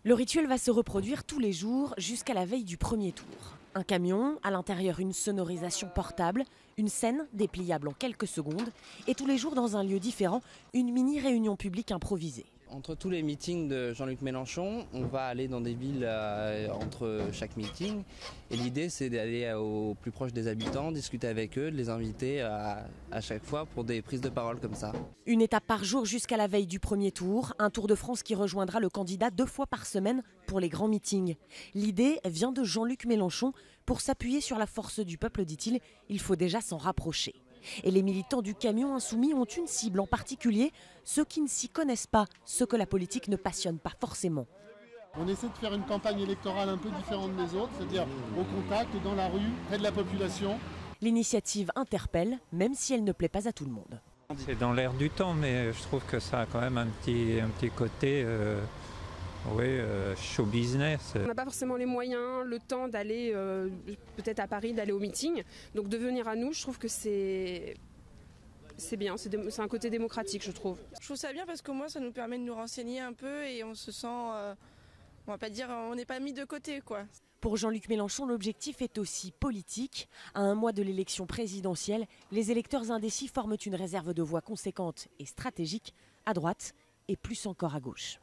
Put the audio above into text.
Le rituel va se reproduire tous les jours jusqu'à la veille du premier tour. Un camion, à l'intérieur une sonorisation portable, une scène dépliable en quelques secondes et tous les jours dans un lieu différent, une mini-réunion publique improvisée. Entre tous les meetings de Jean-Luc Mélenchon, on va aller dans des villes entre chaque meeting. Et l'idée, c'est d'aller au plus proche des habitants, discuter avec eux, de les inviter à chaque fois pour des prises de parole comme ça. Une étape par jour jusqu'à la veille du premier tour, un Tour de France qui rejoindra le candidat 2 fois par semaine pour les grands meetings. L'idée vient de Jean-Luc Mélenchon. Pour s'appuyer sur la force du peuple, dit-il, il faut déjà s'en rapprocher. Et les militants du camion insoumis ont une cible en particulier, ceux qui ne s'y connaissent pas, ceux que la politique ne passionne pas forcément. On essaie de faire une campagne électorale un peu différente des autres, c'est-à-dire au contact, dans la rue, près de la population. L'initiative interpelle, même si elle ne plaît pas à tout le monde. C'est dans l'air du temps, mais je trouve que ça a quand même un petit côté show business. On n'a pas forcément les moyens, le temps d'aller peut-être à Paris, d'aller au meeting. Donc de venir à nous, je trouve que c'est bien, c'est un côté démocratique, je trouve. Je trouve ça bien parce que moi, ça nous permet de nous renseigner un peu et on se sent, on va pas dire, on n'est pas mis de côté, quoi. Pour Jean-Luc Mélenchon, l'objectif est aussi politique. À un mois de l'élection présidentielle, les électeurs indécis forment une réserve de voix conséquente et stratégique à droite et plus encore à gauche.